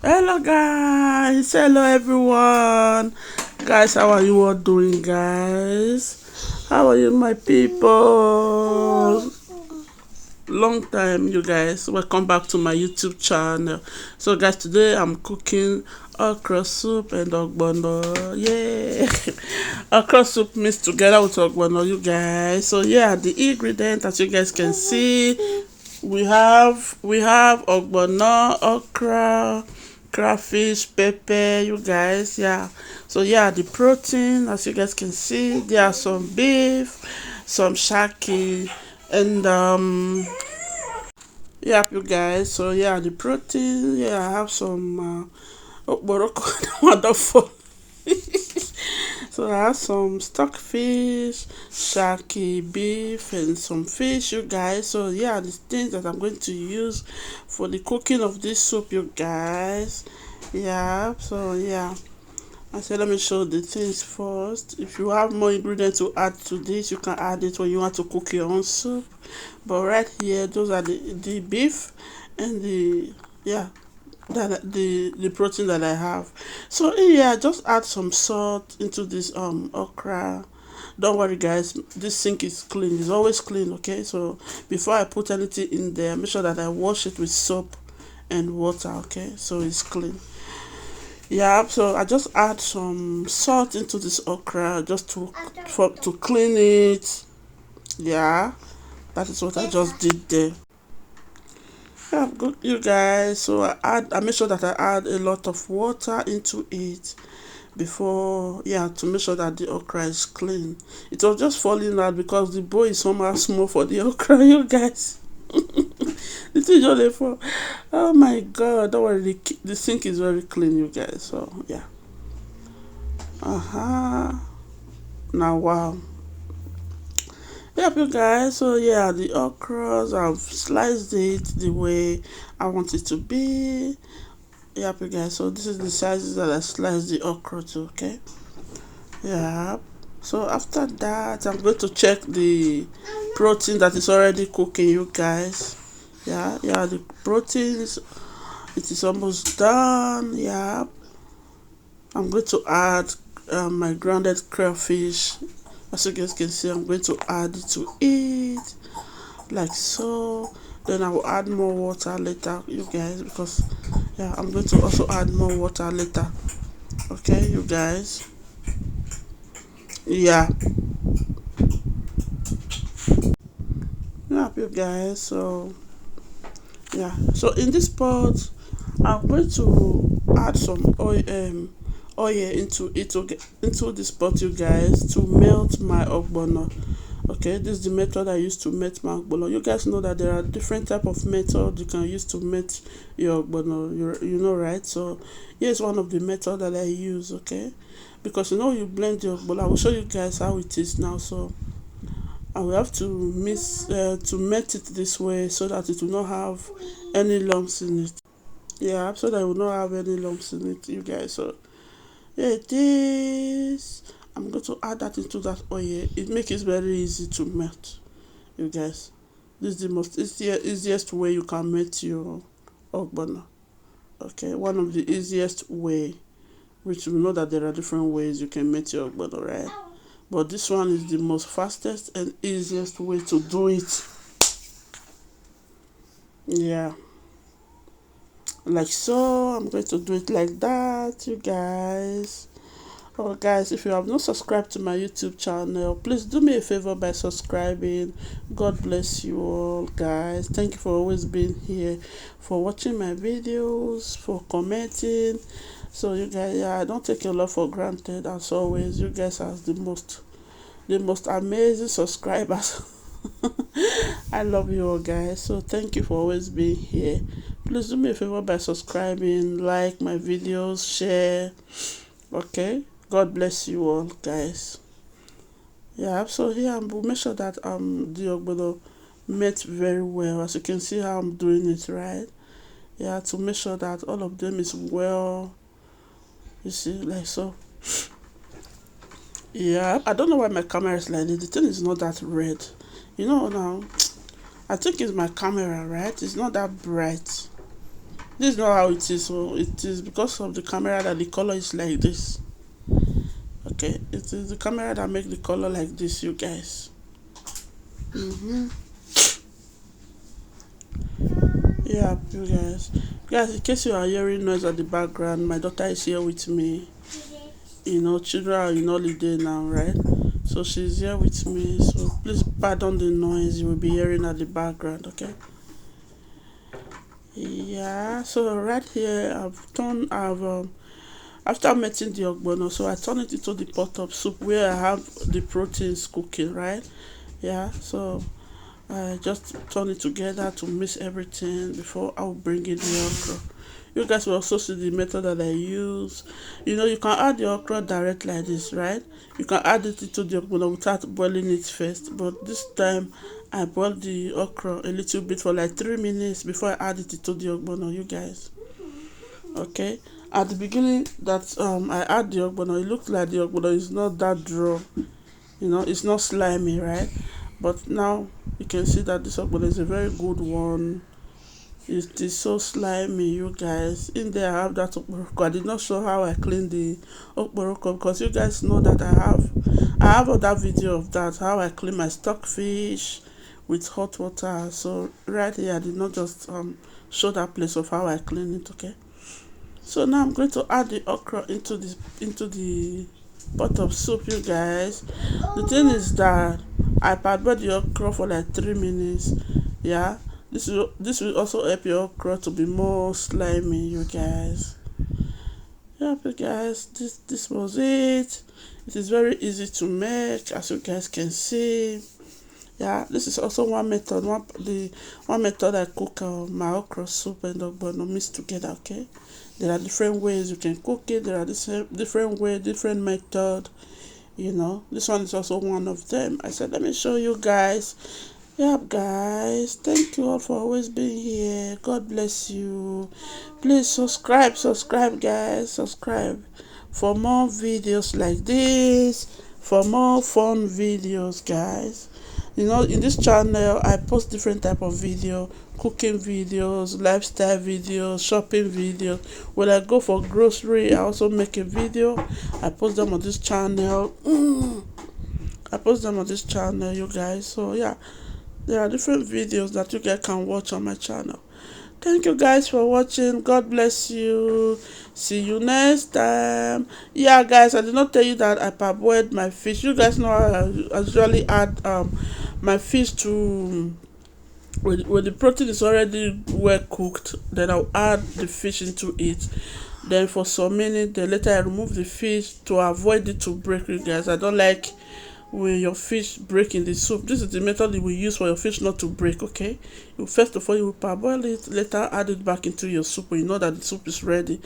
Hello guys, hello everyone. Guys, how are you all doing, guys? How are you, my people? Long time, you guys. Welcome back to my YouTube channel. So guys, today I'm cooking okra soup and ogbono. Yeah. Okra soup mixed together with ogbono, you guys. So yeah, the ingredient, as you guys can see, we have ogbono, okra, crayfish, pepper, you guys. Yeah. So yeah, the protein, as you guys can see, there are some beef, some shaki, and yeah, you guys. So yeah, the protein. Yeah, I have some okporoko. Wonderful. So I have some stockfish, shaki, beef, and some fish, you guys. So yeah, the things that I'm going to use for the cooking of this soup, you guys. Yeah. So yeah. I said, let me show the things first. If you have more ingredients to add to this, you can add it when you want to cook your own soup. But right here, those are the beef and the, yeah, the protein that I have. So yeah, just add some salt into this okra. Don't worry guys, this sink is clean. It's always clean, okay? So before I put anything in there, make sure that I wash it with soap and water, okay? So it's clean. Yeah, so I just add some salt into this okra just to clean it. Yeah, that is what I just did there. Yeah, good, you guys. So I make sure that I add a lot of water into it before, yeah, to make sure that the okra is clean. It was just falling out because the bowl is somehow small for the okra, you guys. The thing just fall. Oh my god, don't worry, the sink is very clean, you guys. So yeah. Uh-huh. Now wow. Yep, you guys. So yeah, the okras, I've sliced it the way I want it to be. Yep, you guys. So this is the sizes that I sliced the okra to. Okay. Yeah. So after that, I'm going to check the protein that is already cooking, you guys. Yeah, yeah, the proteins, it is almost done. Yeah. I'm going to add my grounded crayfish. As you guys can see, I'm going to add it to it like so. Then I will add more water later, you guys, because yeah, I'm going to also add more water later. Okay, you guys. Yeah, yeah, you guys. So yeah, so in this pot, I'm going to add some oil into it to get into this pot, you guys, to melt my ogbono. Okay, this is the method I use to melt my ogbono. You guys know that there are different type of method you can use to melt your ogbono. You know, right? So here's one of the method that I use. Okay, because you know you blend your ogbono. I will show you guys how it is now. So I will have to to melt it this way so that it will not have any lumps in it. Yeah, so that it will not have any lumps in it, you guys. So yeah, it is. I'm going to add that into that oil. It makes it very easy to melt, you guys. This is the most easiest way you can melt your ogbono. Okay, one of the easiest way, which we know that there are different ways you can melt your ogbono, right? But this one is the most fastest and easiest way to do it. Yeah, like so. I'm going to do it like that, you guys. Oh guys, if you have not subscribed to my YouTube channel, please do me a favor by subscribing. God bless you all, guys. Thank you for always being here, for watching my videos, for commenting. So you guys, yeah, I don't take your love for granted. As always, you guys are the most amazing subscribers. I love you all, guys. So thank you for always being here. Please do me a favor by subscribing, like my videos, share. Okay, God bless you all, guys. Yeah, so here we'll make sure that the ogbono met very well. As you can see how I'm doing it, right? Yeah, to make sure that all of them is well, you see, like so. Yeah, I don't know why my camera is like this. The thing is not that red. Now, I think it's my camera, right? It's not that bright. This is not how it is. So it is because of the camera that the color is like this. Okay, it is the camera that make the color like this, you guys. Yeah, you guys, in case you are hearing noise at the background, my daughter is here with me. Children are in holiday now, right? So she's here with me, so please pardon the noise you will be hearing at the background. Okay. Yeah, so right here I've after melting the ogbono, so I turn it into the pot of soup where I have the proteins cooking, right? Yeah, so I just turn it together to mix everything before I'll bring in the okra. You guys will also see the method that I use. You can add the okra direct like this, right? You can add it into the okra without boiling it first. But this time, I boiled the okra a little bit for like 3 minutes before I add it into the ogbono, you guys. Okay. At the beginning that I add the ogbono, it looks like the ogbono is not that dry. It's not slimy, right? But now you can see that this ogbono is a very good one. It is so slimy, you guys. In there, I have that okporoko. I did not show how I clean the okporoko because you guys know that I have other video of that, how I clean my stockfish with hot water. So right here, I did not just show that place of how I clean it. Okay. So now I'm going to add the okra into the pot of soup, you guys. The thing is that I parboiled the okra for like 3 minutes. Yeah. This will also help your okra to be more slimy, you guys. Yep, you guys, this was it. It is very easy to make, as you guys can see. Yeah, this is also one method. One method I cook my okra soup and ogbono mixed together. Okay, there are different ways you can cook it. There are different way, different method. This one is also one of them. I said, let me show you guys. Yeah, guys, thank you all for always being here. God bless you. Please subscribe, guys. Subscribe for more videos like this, for more fun videos, guys. In this channel, I post different type of video, cooking videos, lifestyle videos, shopping videos. When I go for grocery, I also make a video. I post them on this channel. You guys. So yeah. There are different videos that you guys can watch on my channel. Thank you guys for watching. God bless you. See you next time. Yeah, guys, I did not tell you that I parboiled my fish. You guys know I usually add my fish to when the protein is already well cooked. Then I'll add the fish into it. Then for some minutes, then later I remove the fish to avoid it to break. You guys, I don't like when your fish break in the soup. This is the method you will use for your fish not to break. Okay, first of all you will parboil it, later add it back into your soup when you know that the soup is ready.